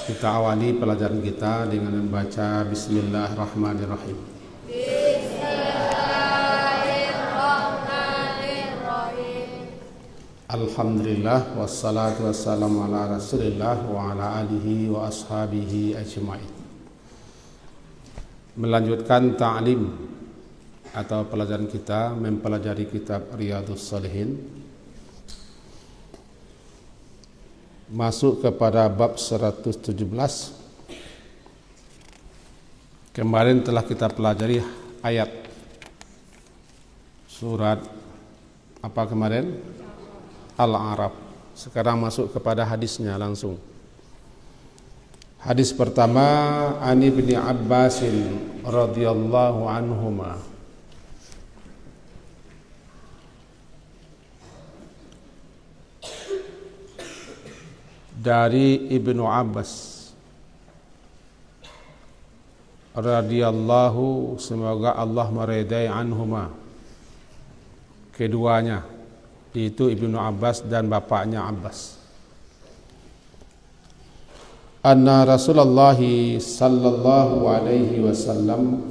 Kita awali pelajaran kita dengan membaca Bismillahirrahmanirrahim. Bismillahirrahmanirrahim. Alhamdulillah wassalatu wassalamu ala Rasulillah wa ala alihi wa ashabihi ajma'in. Melanjutkan ta'lim atau pelajaran kita mempelajari kitab Riyadhus Shalihin. Masuk kepada bab 117. Kemarin telah kita pelajari ayat surat apa kemarin? Al-A'raf. Sekarang masuk kepada hadisnya langsung. Hadis pertama, Ani bin Abbasin radhiyallahu anhuma. Dari Ibnu Abbas radhiyallahu, semoga Allah meridai anhuma, keduanya, yaitu Ibnu Abbas dan bapaknya Abbas. Anna Rasulullah sallallahu alaihi wasallam,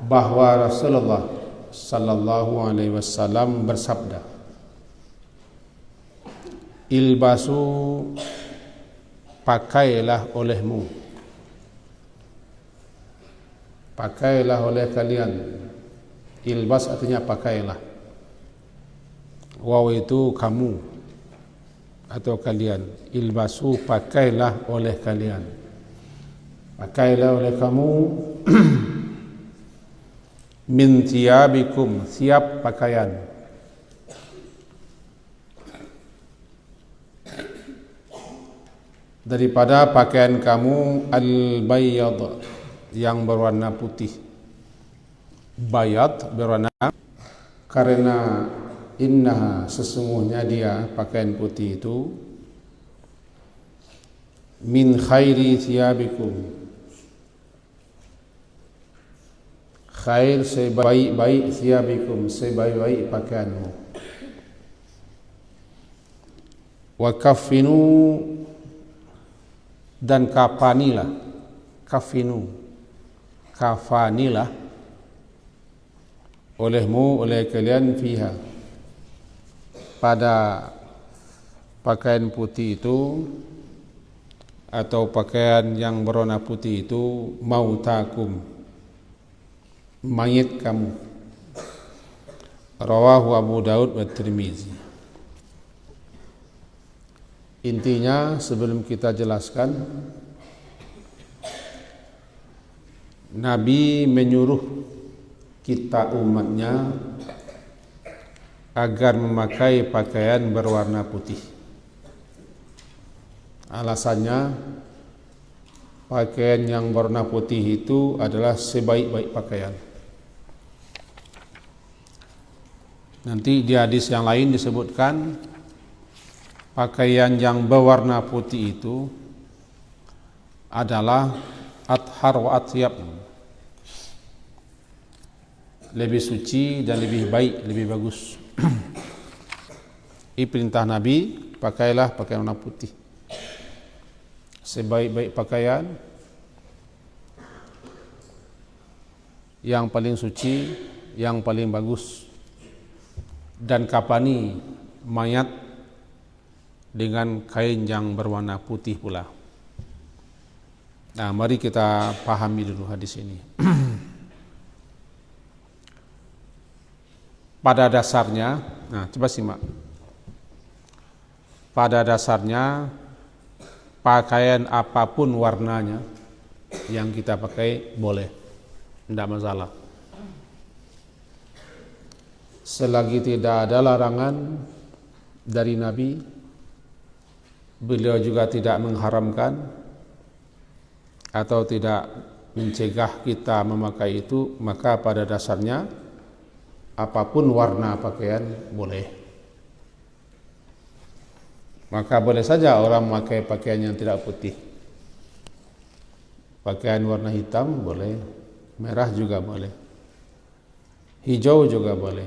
bahwa Rasulullah sallallahu alaihi wasallam bersabda, ilbasu, pakailah olehmu, pakailah oleh kalian. Ilbas artinya pakailah. Waw itu kamu atau kalian. Ilbasu, pakailah oleh kalian, pakailah oleh kamu. Min thiyabikum, siap pakaian. Daripada pakaian kamu, al-bayyad, yang berwarna putih. Bayad berwarna, karena innaha, sesungguhnya dia pakaian putih itu, min khairi thiyabikum, khair sebaik-baik, thiyabikum sebaik-baik pakaianmu. Wa kaffinu, dan kafanilah, kafinu, kafanilah olehmu, oleh kalian, fiha, pada pakaian putih itu atau pakaian yang berwarna putih itu, mautakum, mayit kamu. Rawahu Abu Daud wa Tirmizi. Intinya, sebelum kita jelaskan, Nabi menyuruh kita umatnya agar memakai pakaian berwarna putih. Alasannya, pakaian yang berwarna putih itu adalah sebaik-baik pakaian. Nanti di hadis yang lain disebutkan pakaian yang berwarna putih itu adalah athhar wa athyab, lebih suci dan lebih baik, lebih bagus. Ini perintah Nabi, pakailah pakaian warna putih, sebaik-baik pakaian, yang paling suci, yang paling bagus. Dan kapani mayat dengan kain yang berwarna putih pula. Nah, mari kita pahami dulu hadis ini. Pada dasarnya, nah coba simak. Pada dasarnya, pakaian apapun warnanya yang kita pakai boleh, tidak masalah. Selagi tidak ada larangan dari Nabi, beliau juga tidak mengharamkan atau tidak mencegah kita memakai itu, maka pada dasarnya apapun warna pakaian boleh. Maka boleh saja orang memakai pakaian yang tidak putih. Pakaian warna hitam boleh, merah juga boleh, hijau juga boleh,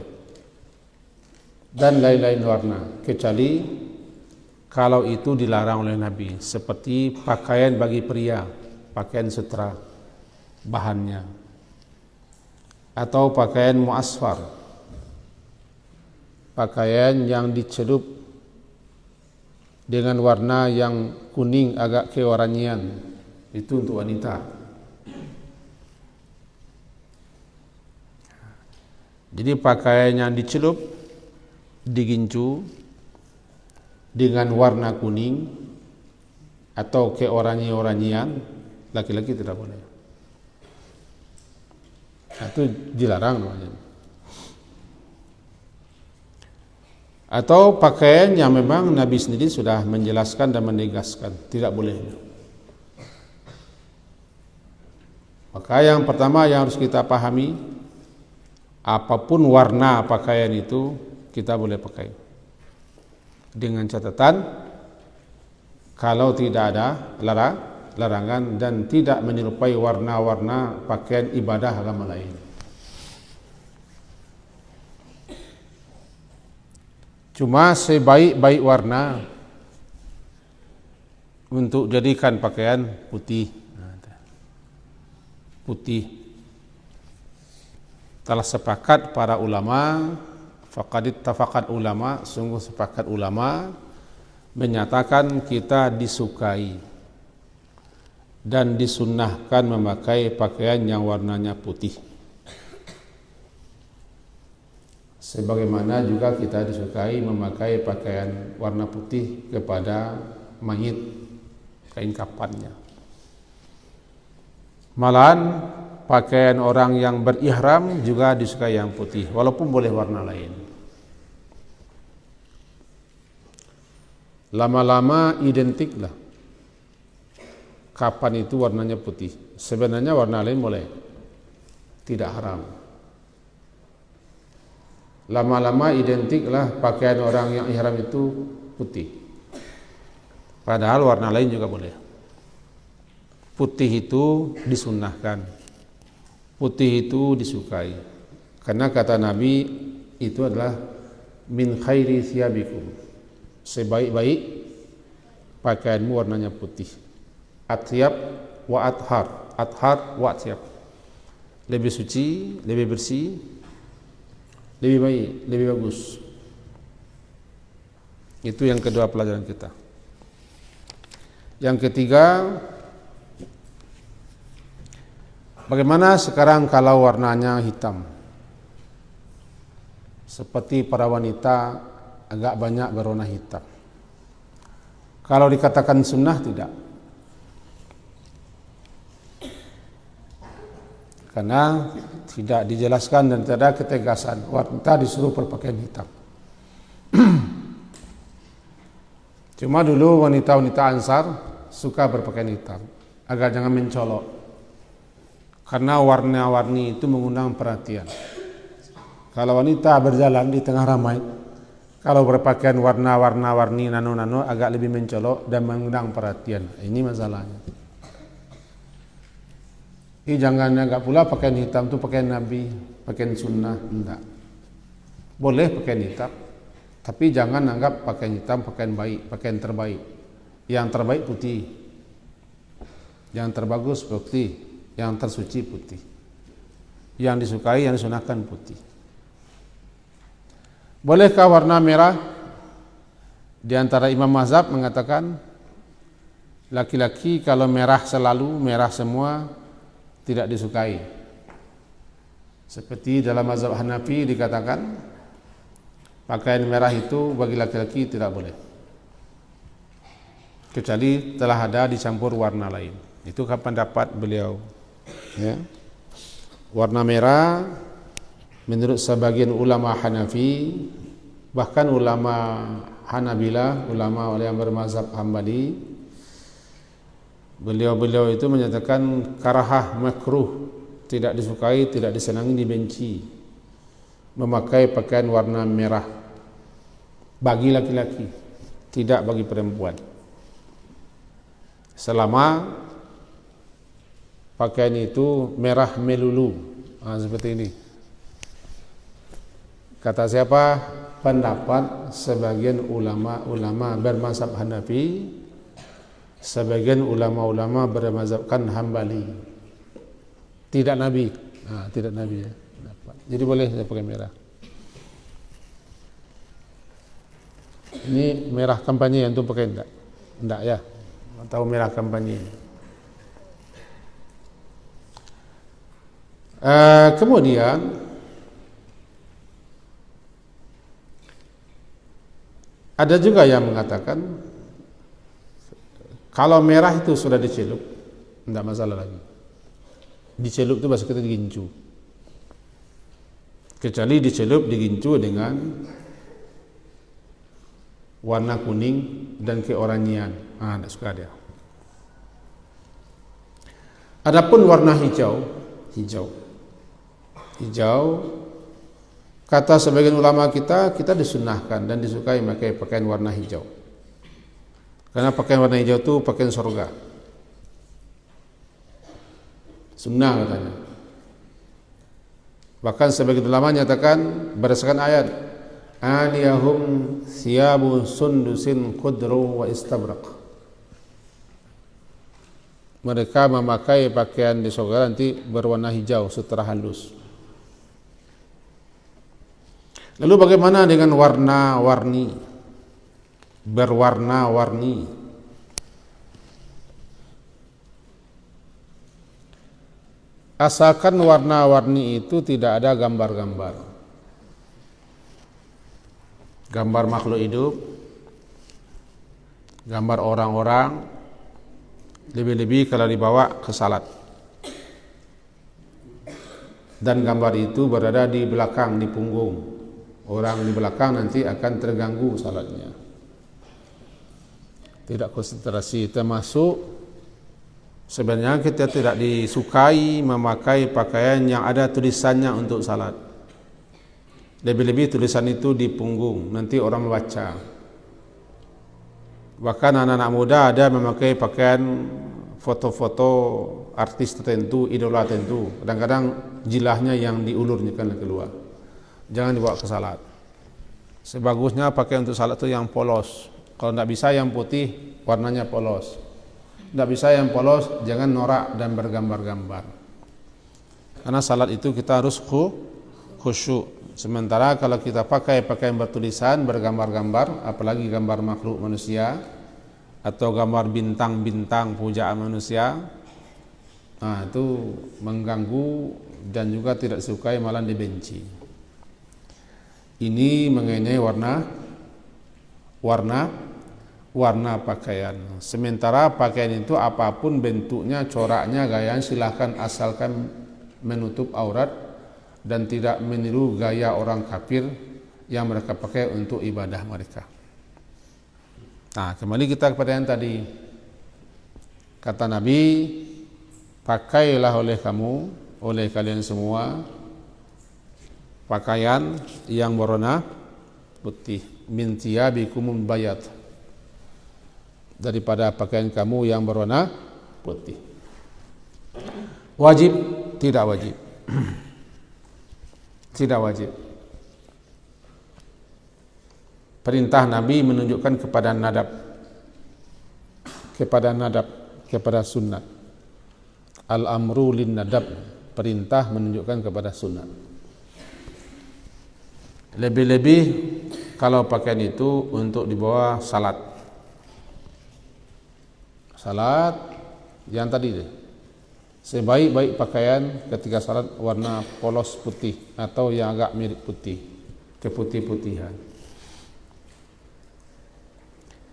dan lain-lain warna, kecuali kalau itu dilarang oleh Nabi, seperti pakaian bagi pria, pakaian sutra bahannya, atau pakaian muasfar, pakaian yang dicelup dengan warna yang kuning agak keorangian, itu untuk wanita. Jadi pakaian yang dicelup, digincu dengan warna kuning atau keorangi-orangian, laki-laki tidak boleh. Itu dilarang namanya. Atau pakaian yang memang Nabi sendiri sudah menjelaskan dan menegaskan tidak boleh. Maka yang pertama yang harus kita pahami, apapun warna pakaian itu kita boleh pakai, dengan catatan kalau tidak ada larangan dan tidak menyerupai warna-warna pakaian ibadah agama lain. Cuma sebaik-baik warna untuk jadikan pakaian putih. Telah sepakat para ulama, faqad ittafaqat ulama, sungguh sepakat ulama menyatakan kita disukai dan disunnahkan memakai pakaian yang warnanya putih. Sebagaimana juga kita disukai memakai pakaian warna putih kepada mayit, kain kafannya. Malahan pakaian orang yang berihram juga disukai yang putih, walaupun boleh warna lain. Lama-lama identiklah kapan itu warnanya putih. Sebenarnya warna lain boleh, tidak haram. Lama-lama identiklah pakaian orang yang ihram itu putih, padahal warna lain juga boleh. Putih itu disunnahkan, putih itu disukai, karena kata Nabi itu adalah min khairi thiyabikum, sebaik-baik pakaianmu warnanya putih. Atyab wa athar, athar wa atyab, lebih suci, lebih bersih, lebih baik, lebih bagus. Itu yang kedua pelajaran kita. Yang ketiga, bagaimana sekarang kalau warnanya hitam? Seperti para wanita agak banyak berwarna hitam. Kalau dikatakan sunnah tidak. Karena tidak dijelaskan dan tidak ada ketegasan wanita disuruh berpakaian hitam. Cuma dulu wanita-wanita Ansar suka berpakaian hitam agar jangan mencolok, karena warna-warni itu mengundang perhatian. Kalau wanita berjalan di tengah ramai, kalau berpakaian warna-warni nano-nano agak lebih mencolok dan mengundang perhatian. Ini masalahnya. Jangan anggap pula pakaian hitam itu pakaian Nabi, pakaian sunnah, enggak. Boleh pakaian hitam, tapi jangan anggap pakaian hitam pakaian baik, pakaian terbaik. Yang terbaik putih, yang terbagus putih, yang tersuci putih, yang disukai, yang disunahkan putih. Bolehkah warna merah? Di antara imam mazhab mengatakan laki-laki kalau merah selalu, merah semua, tidak disukai. Seperti dalam mazhab Hanafi dikatakan pakaian merah itu bagi laki-laki tidak boleh, kecuali telah ada dicampur warna lain. Itu pendapat beliau. Ya. Warna merah menurut sebagian ulama Hanafi, bahkan ulama Hanabilah, ulama yang bermazhab Hambali, beliau itu menyatakan karahah, makruh, tidak disukai, tidak disenangi, dibenci memakai pakaian warna merah bagi laki-laki, tidak bagi perempuan, selama pakaian itu merah melulu. Seperti ini. Kata siapa? pendapat sebagian ulama-ulama bermazhab Hanafi, sebagian ulama-ulama bermazhabkan Hambali. Tidak Nabi. Tidak Nabi ya. Jadi boleh saya pakai merah. Ini merah kampanye yang tuh pakai enggak? Enggak ya. Atau merah kampanye. Kemudian ada juga yang mengatakan kalau merah itu sudah dicelup, enggak masalah lagi. Dicelup itu bahasa kita digincu. Kecuali dicelup digincu dengan warna kuning dan keorangian. Tidak suka dia. Adapun warna hijau, kata sebagian ulama kita disunnahkan dan disukai memakai pakaian warna hijau. Karena pakaian warna hijau itu pakaian surga. Sunnah katanya. Bahkan sebagian ulama nyatakan berdasarkan ayat aniyahum thiyabu sundusin khudru wa istabraq. Mereka memakai pakaian di surga nanti berwarna hijau sutera halus. Lalu bagaimana dengan warna-warni? Berwarna-warni. Asalkan warna-warni itu tidak ada gambar-gambar. Gambar makhluk hidup, gambar orang-orang, lebih-lebih kalau dibawa ke salat. Dan gambar itu berada di belakang, di punggung. Orang di belakang nanti akan terganggu salatnya. Tidak konsentrasi, termasuk sebenarnya kita tidak disukai memakai pakaian yang ada tulisannya untuk salat. Lebih-lebih tulisan itu di punggung, nanti orang membaca. Bahkan anak-anak muda ada memakai pakaian foto-foto artis tertentu, idola tertentu. Kadang-kadang jilahnya yang diulurnya keluar. Jangan dibawa ke salat. Sebagusnya pakaian untuk salat itu yang polos. Kalau tidak bisa yang putih, warnanya polos. Tidak bisa yang polos, jangan norak dan bergambar-gambar. Karena salat itu kita harus khusyuk. Sementara kalau kita pakai pakaian bertulisan, bergambar-gambar, apalagi gambar makhluk manusia atau gambar bintang-bintang pujaan manusia, itu mengganggu dan juga tidak disukai, malah dibenci. Ini mengenai warna pakaian. Sementara pakaian itu apapun bentuknya, coraknya, gayanya, silahkan asalkan menutup aurat dan tidak meniru gaya orang kafir yang mereka pakai untuk ibadah mereka. Kembali kita kepada yang tadi. Kata Nabi, pakailah oleh kalian semua pakaian yang berwarna putih, min thiyabikumul bayad, daripada pakaian kamu yang berwarna putih. Wajib? Tidak wajib. Tidak wajib. Perintah Nabi menunjukkan kepada kepada sunnah. Al-amru lin nadab, perintah menunjukkan kepada sunnah. Lebih-lebih kalau pakaian itu untuk dibawa salat. Salat yang tadi deh. Sebaik-baik pakaian ketika salat warna polos putih atau yang agak mirip putih, keputih-putihan.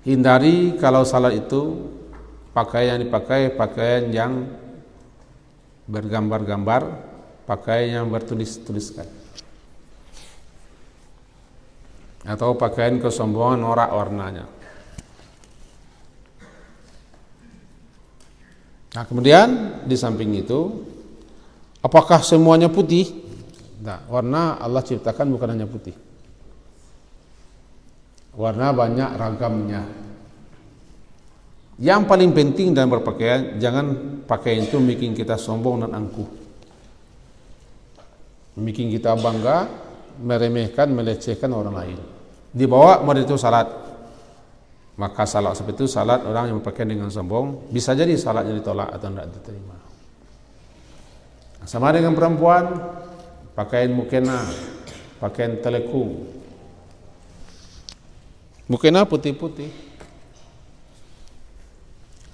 Hindari kalau salat itu pakaian yang dipakai pakaian yang bergambar-gambar, pakaian yang bertulis-tuliskan, atau pakaian kesombongan norak warnanya. Kemudian di samping itu, apakah semuanya putih? Warna Allah ciptakan bukan hanya putih. Warna banyak ragamnya. Yang paling penting dalam berpakaian, jangan pakaian itu bikin kita sombong dan angkuh, bikin kita bangga, meremehkan, melecehkan orang lain. dibawa mau itu salat, maka salat seperti itu salat orang yang berpakaian dengan sombong, bisa jadi salatnya ditolak atau tidak diterima. Sama dengan perempuan, pakaian mukena, pakaian telekung. Mukena putih-putih.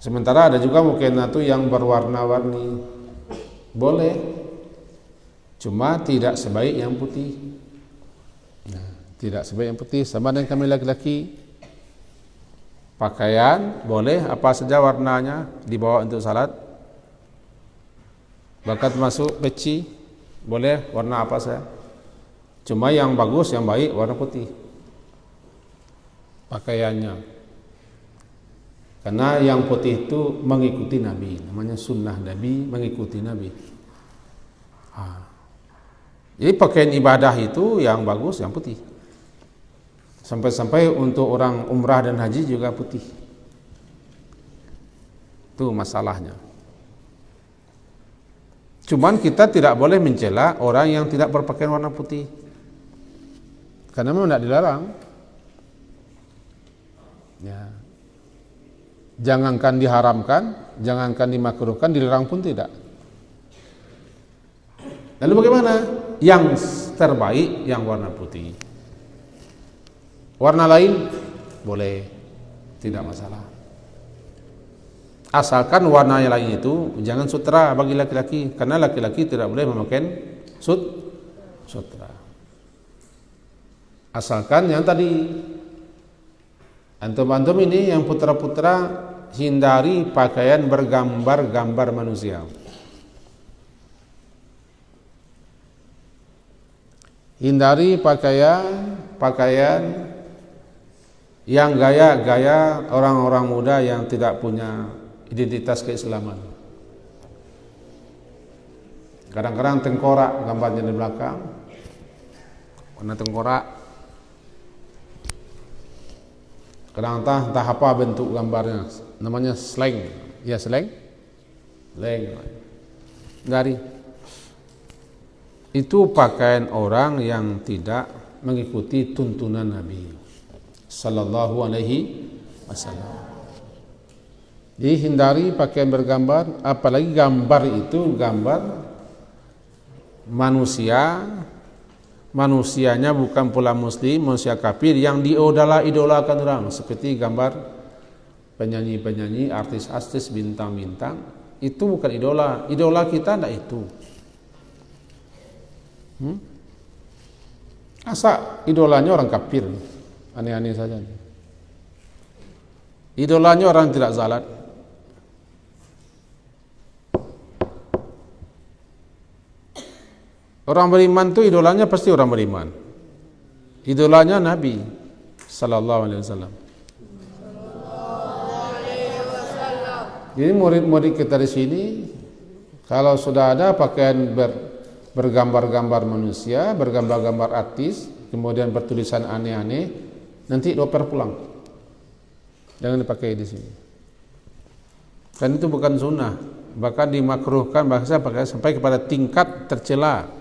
Sementara ada juga mukena itu yang berwarna-warni. Boleh. Cuma tidak sebaik yang putih. Nah, tidak sebaik yang putih. Sama dengan kami laki-laki. Pakaian boleh apa saja warnanya dibawa untuk salat. Bahkan termasuk peci boleh warna apa saja. Cuma yang bagus, yang baik warna putih pakaiannya. Karena yang putih itu mengikuti Nabi, namanya sunnah Nabi, mengikuti Nabi. Jadi pakaian ibadah itu yang bagus, yang putih. Sampai-sampai untuk orang umrah dan haji juga putih. Itu masalahnya. Cuman kita tidak boleh mencela orang yang tidak berpakaian warna putih. Karena memang tidak dilarang. Ya. Jangankan diharamkan, jangankan dimakruhkan, dilarang pun tidak. Lalu bagaimana? Yang terbaik yang warna putih. Warna lain boleh, tidak masalah. Asalkan warna yang lain itu jangan sutra bagi laki-laki, karena laki-laki tidak boleh memakai sutra. Asalkan yang tadi antum-antum ini yang putra-putra hindari pakaian bergambar-gambar manusia. Hindari pakaian yang gaya-gaya orang-orang muda yang tidak punya identitas keislaman. Kadang-kadang tengkorak gambarnya di belakang, warna tengkorak. Kadang-kadang entah apa bentuk gambarnya, namanya slang. Ya slang, dari itu pakaian orang yang tidak mengikuti tuntunan Nabi Sallallahu Alaihi Wasallam. Jadi hindari pakaian bergambar, apalagi gambar itu gambar manusianya bukan pula muslim, manusia kafir yang diidolakan orang, seperti gambar penyanyi-penyanyi, artis-artis, bintang-bintang. Itu bukan idola kita tidak itu. Asa idolanya orang kafir, aneh-aneh saja. Idolanya orang tidak salat. Orang beriman itu idolanya pasti orang beriman. Idolanya Nabi Sallallahu Alaihi Wasallam. Jadi murid-murid kita di sini, kalau sudah ada pakaian bergambar-gambar manusia, bergambar-gambar artis, kemudian bertulisan aneh-aneh, nanti dioper pulang. Jangan dipakai di sini. Kan itu bukan sunnah, bahkan dimakruhkan, bahkan pakai sampai kepada tingkat tercela.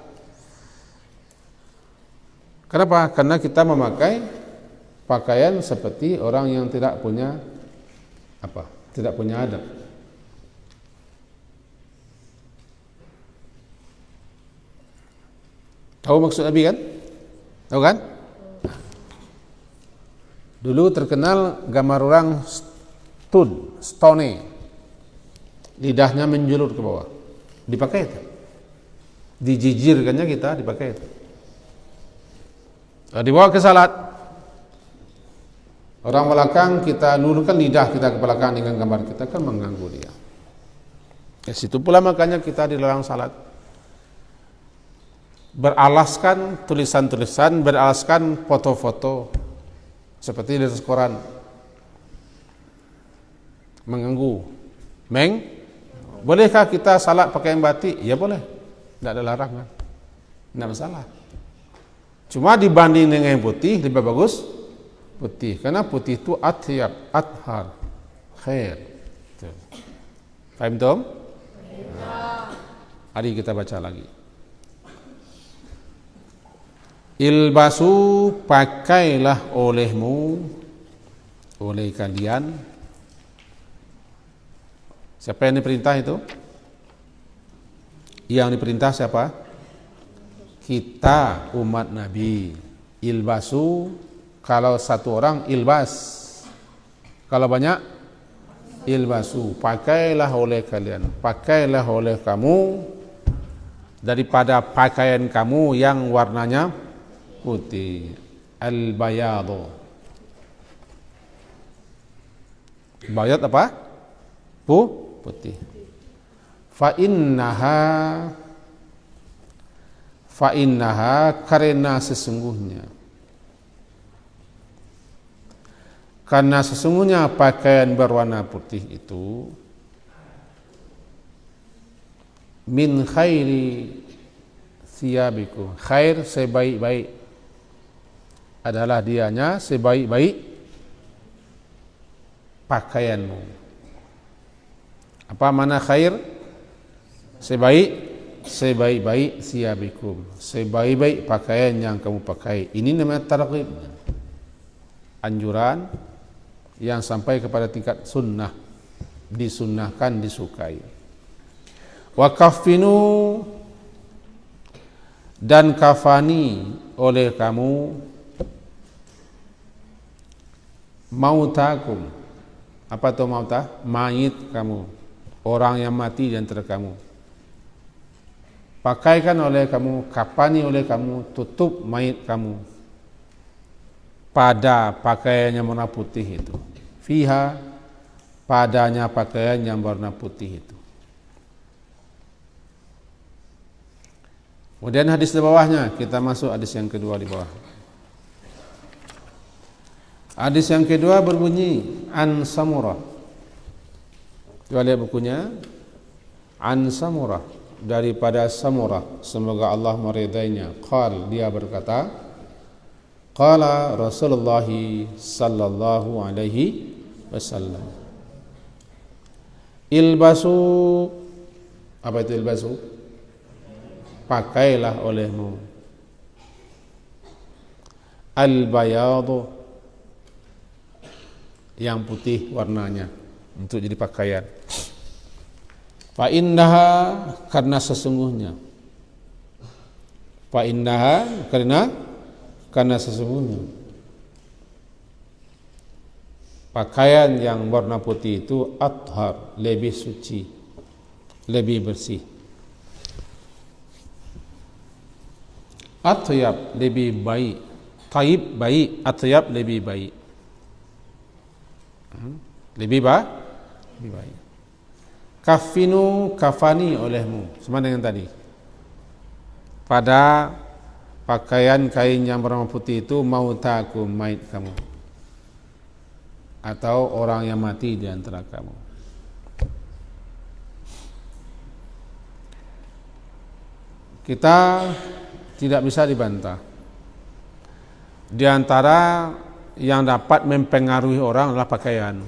Kenapa? Karena kita memakai pakaian seperti orang yang tidak punya tidak punya adab. Tahu maksud Nabi kan? Tahu kan? Dulu terkenal gambar orang stone, lidahnya menjulur ke bawah, dipakai itu, dijijirkannya kita dipakai itu. Dibawa ke salat, orang belakang kita luruskan lidah kita ke belakang dengan gambar kita, kan mengganggu dia. Di situ pula makanya kita dilarang salat. Beralaskan tulisan-tulisan, beralaskan foto-foto seperti di atas koran, mengganggu. Bolehkah kita salat pakai batik? Ya boleh, tidak ada larangan, tidak masalah. Cuma dibanding dengan yang putih lebih bagus putih, karena putih itu atyab, athar, khair. Faham Tom? Mari kita baca lagi. Ilbasu, pakailah olehmu, oleh kalian. Siapa yang diperintah itu? Yang diperintah siapa? Kita, umat Nabi. Ilbasu, kalau satu orang ilbas, kalau banyak ilbasu, pakailah oleh kalian, pakailah oleh kamu daripada pakaian kamu yang warnanya putih. Al-bayadu. Bayad apa? Putih. Fa innaha karena sesungguhnya pakaian berwarna putih itu min khairi thiyabikum, khair sebaik-baik, adalah dianya sebaik-baik pakaianmu. Apa mana khair? Sebaik-baik thiyabikum, sebaik-baik pakaian yang kamu pakai. Ini namanya targhib, anjuran yang sampai kepada tingkat sunnah, disunnahkan, disukai. Wa kaffinu, dan kafani oleh kamu mautakum. Apa itu mautah? Mayit kamu, orang yang mati di antara kamu. Pakaikan oleh kamu, kafani oleh kamu, tutup mayit kamu pada pakaian yang warna putih itu. Fiha, padanya pakaian yang warna putih itu. Kemudian hadis di bawahnya, kita masuk hadis yang kedua di bawah. Hadis yang kedua berbunyi an Samurah. Coba lihat bukunya. An Samurah, daripada Samurah, semoga Allah meridainya. Qal, dia berkata, qala Rasulullah sallallahu alaihi wasallam, ilbasu, apa itu ilbasu? Pakailah olehmu al-bayadu, yang putih warnanya, untuk jadi pakaian. Fa innaha, karena sesungguhnya, fa innaha, karena sesungguhnya pakaian yang warna putih itu athhar, lebih suci, lebih bersih. Atyab, lebih baik. Taib, baik. Atyab, lebih baik. Lebih baik. Kafinu, kafani olehmu, sama dengan tadi. Pada pakaian kain yang berwarna putih itu mautakum, mayit kamu, atau orang yang mati di antara kamu. Kita tidak bisa dibantah, di antara yang dapat mempengaruhi orang adalah pakaian.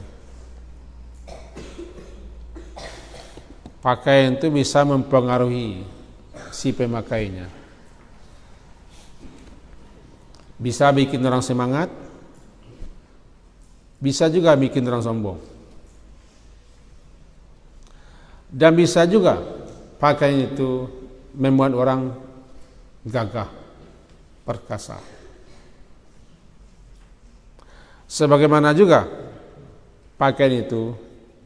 Pakaian itu bisa mempengaruhi si pemakainya. Bisa bikin orang semangat, bisa juga bikin orang sombong. Dan bisa juga pakaian itu membuat orang gagah, perkasa. Sebagaimana juga pakaian itu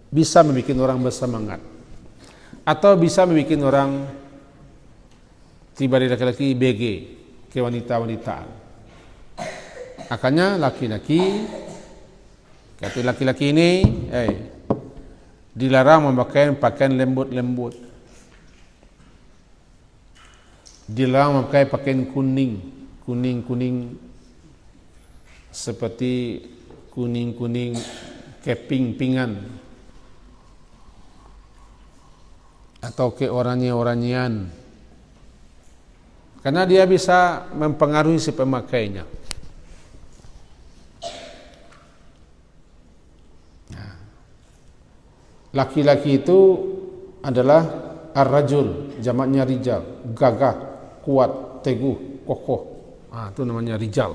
bisa membuat orang bersemangat, atau bisa membuat orang tiba di laki-laki BG, kewanita-wanitaan. Akhirnya laki-laki ini dilarang memakai pakaian lembut-lembut, dilarang memakai pakaian kuning seperti kuning keping-pingan atau keoranye-oranyean, karena dia bisa mempengaruhi si pemakainya. Laki-laki itu adalah ar-rajul, jamaknya rijal, gagah, kuat, teguh, kokoh. Itu namanya rijal.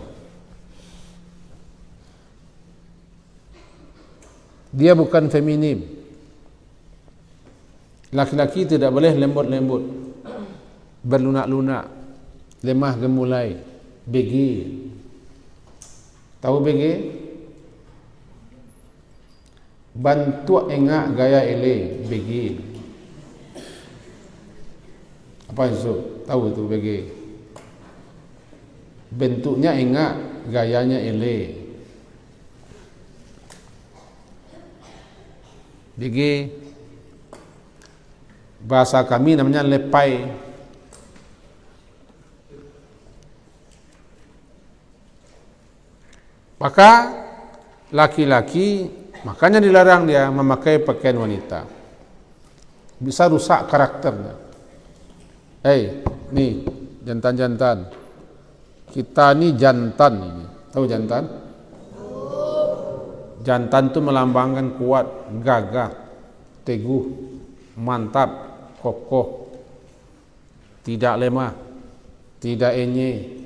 Dia bukan feminim. Laki-laki tidak boleh lembut-lembut, berlunak-lunak, lemah gemulai, begi. Tahu begi? Bantu engak gaya ele, begi. Apa itu? Tahu itu begi? Bentuknya engak, gayanya ele. Begi, bahasa kami namanya lepai. Maka laki-laki, makanya dilarang dia memakai pakaian wanita, bisa rusak karakternya. Nih jantan-jantan, kita nih jantan ini, tahu jantan? Jantan itu melambangkan kuat, gagah, teguh, mantap, kokoh, tidak lemah, tidak enye,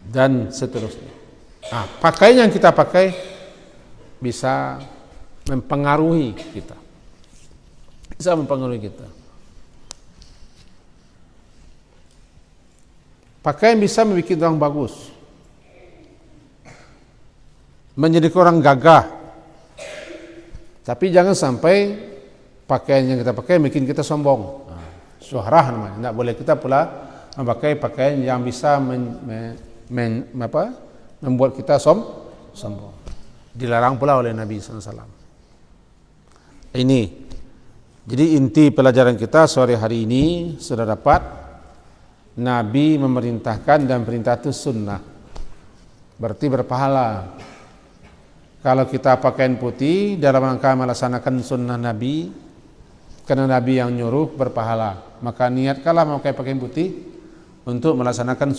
dan seterusnya. Pakaian yang kita pakai bisa mempengaruhi kita. Bisa mempengaruhi kita. Pakaian bisa membuat orang bagus, menjadi orang gagah. Tapi jangan sampai pakaian yang kita pakai bikin kita sombong. Syuhrah namanya. Tidak boleh kita pula memakai pakaian yang bisa membuat kita sombong. Dilarang pula oleh Nabi SAW. Ini. Jadi inti pelajaran kita sore hari ini sudah dapat. Nabi memerintahkan dan perintah itu sunnah. Berarti berpahala. Kalau kita pakaian putih dalam rangka melaksanakan sunnah Nabi, karena Nabi yang nyuruh berpahala, maka niatkanlah memakai pakaian putih untuk melaksanakan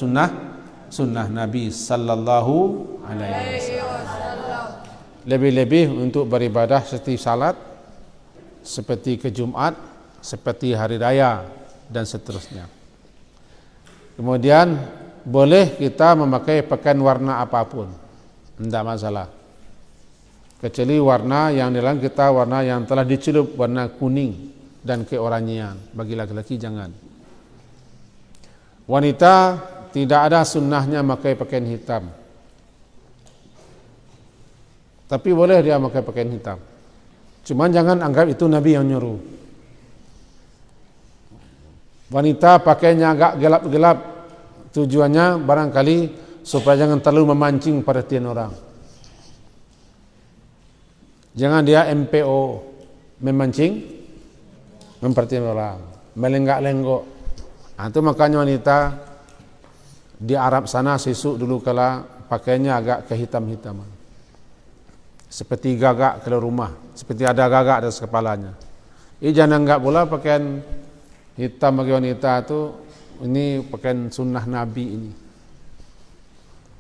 sunnah Nabi sallallahu alaihi wasallam. Lebih-lebih untuk beribadah seperti salat, seperti ke Jumat, seperti hari raya dan seterusnya. Kemudian boleh kita memakai pakaian warna apapun, tidak masalah. Kecuali warna yang dalam kita warna yang telah dicelup warna kuning dan keoranyean. Bagi laki-laki jangan. Wanita tidak ada sunnahnya memakai pakaian hitam, tapi boleh dia memakai pakaian hitam. Cuman jangan anggap itu Nabi yang nyuruh. Wanita pakainya agak gelap-gelap, tujuannya barangkali supaya jangan terlalu memancing perhatian orang. Jangan dia MPO, memancing, memperhatikan orang, melenggak-lenggok. Itu makanya wanita di Arab sana sisuk dulu kala pakaiannya agak kehitam-hitaman, seperti gagak keluar rumah, seperti ada gagak atas kepalanya. Jangan anggap pula pakaian hitam bagi wanita itu ini pakaian sunnah Nabi ini.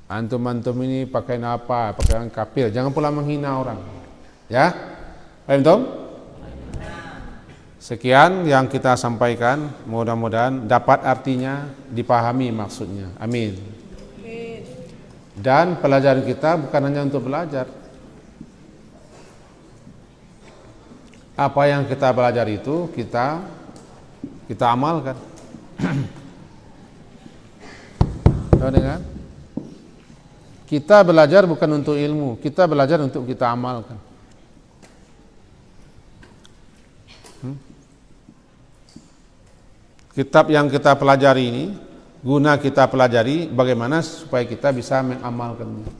Antum-antum ini pakaian apa? Pakaian kafir. Jangan pula menghina orang. Ya, paham toh? Sekian yang kita sampaikan, mudah-mudahan dapat artinya, dipahami maksudnya. Amin. Dan pelajaran kita bukan hanya untuk belajar. Apa yang kita belajar itu kita amalkan. Tahu dengar? Kita belajar bukan untuk ilmu, kita belajar untuk kita amalkan. Kitab yang kita pelajari ini, guna kita pelajari bagaimana supaya kita bisa mengamalkannya.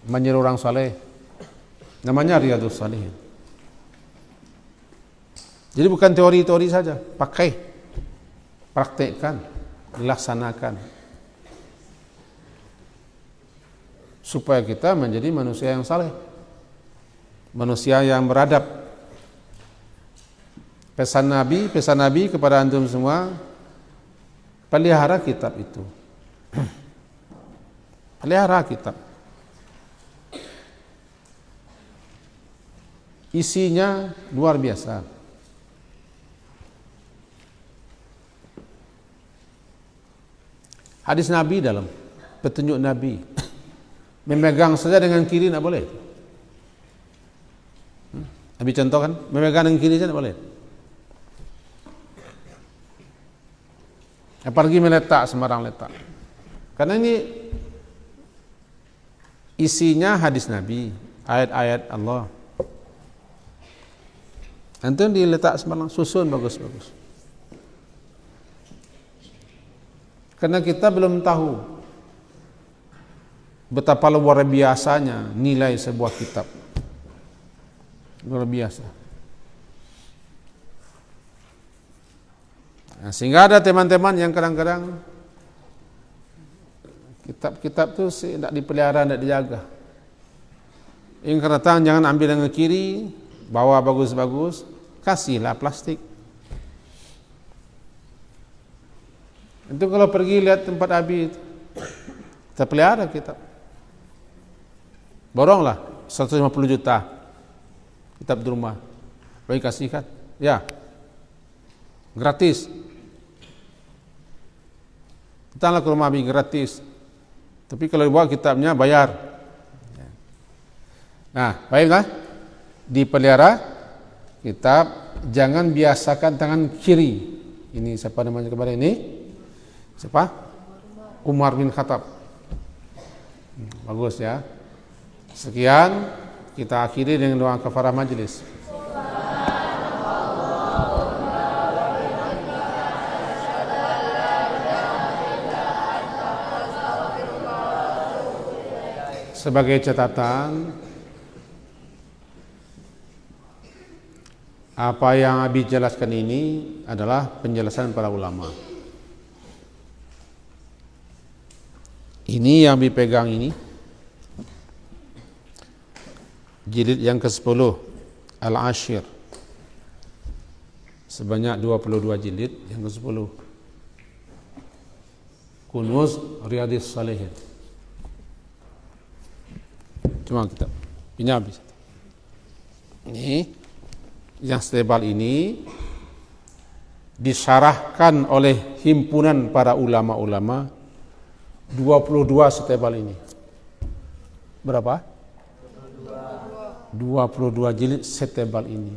Menjadi orang saleh. Namanya Riyadhus Shalihin. Jadi bukan teori-teori saja, pakai, praktekkan, dilaksanakan. Supaya kita menjadi manusia yang saleh. Manusia yang beradab. Pesan Nabi kepada antum semua, pelihara kitab itu. Pelihara kitab. Isinya luar biasa. Hadis Nabi dalam petunjuk Nabi. Memegang saja dengan kiri tidak boleh. Nabi contoh kan, memegang dengan kiri saja tidak boleh. Apalagi meletak, sembarang letak. Karena ini isinya hadis Nabi, ayat-ayat Allah. Antum diletak sembarang, susun bagus-bagus. Karena kita belum tahu betapa luar biasanya nilai sebuah kitab. Luar biasa. Nah, sehingga ada teman-teman yang kadang-kadang kitab-kitab itu tidak dipelihara, tidak dijaga. Yang kata jangan ambil dengan kiri, bawa bagus-bagus, kasihlah plastik. Itu kalau pergi lihat tempat Abi itu, kita pelihara kitab. Boronglah 150 juta kitab di rumah, bagi kasihkan, ya, gratis. Datanglah ke rumah Abi gratis. Tapi kalau dibawa kitabnya bayar. Nah, baiklah. Dipelihara kitab, jangan biasakan tangan kiri. Ini siapa namanya kemarin ini? Siapa? Umar bin Khattab. Bagus ya. Sekian, kita akhiri dengan doa kafarah majelis. Sebagai catatan, apa yang Abi jelaskan ini adalah penjelasan para ulama. Ini yang Abi pegang ini, jilid yang ke-10, Al-Ashir, sebanyak 22 jilid, yang ke-10, Kunuz Riyadhis Shalihin. Cuma kita ini habis. Ini yang setebal ini disyarahkan oleh himpunan para ulama-ulama, 22 setebal ini. Berapa? 22 jilid setebal ini.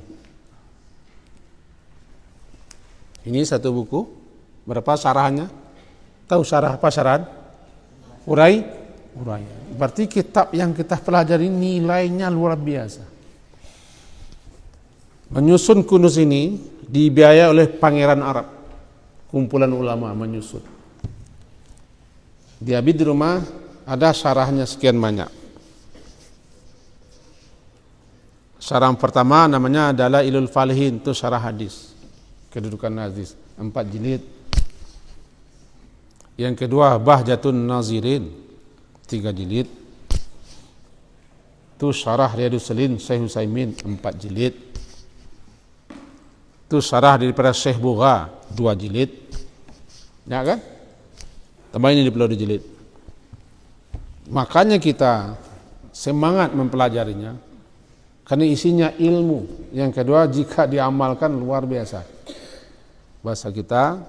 Ini satu buku. Berapa syarahannya? Tahu syarah apa syarahan? Urai. Berarti kitab yang kita pelajari nilainya luar biasa. Menyusun Kunuz ini dibiayai oleh Pangeran Arab. Kumpulan ulama menyusun. Di Abi di rumah ada syarahnya sekian banyak. Syarah pertama namanya adalah Ilul Falihin, itu syarah hadis. Kedudukan hadis, 4 jilid. Yang kedua Bahjatun Nazirin, 3 jilid. Itu syarah Riyadhus Shalihin Syekh Utsaimin, 4 jilid. Itu syarah daripada Syekh Bugha, 2 jilid. Ya kan? Tambah ini 22 jilid. Makanya kita semangat mempelajarinya, karena isinya ilmu. Yang kedua, jika diamalkan luar biasa. Bahasa kita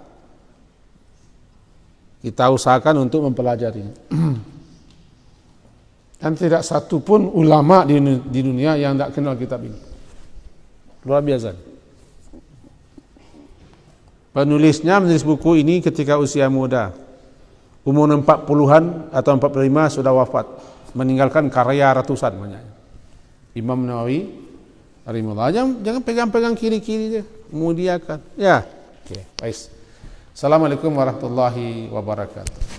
usahakan untuk mempelajari. Dan tidak satu pun ulama di dunia yang tidak kenal kitab ini. Luar biasa. Penulisnya menulis buku ini ketika usia muda. Umur 40-an atau 45 sudah wafat. Meninggalkan karya ratusan banyak. Imam Nawawi, rahimahullah. Jangan pegang-pegang kiri-kiri dia. Mudiakan. Ya. Oke, baik. Assalamualaikum warahmatullahi wabarakatuh.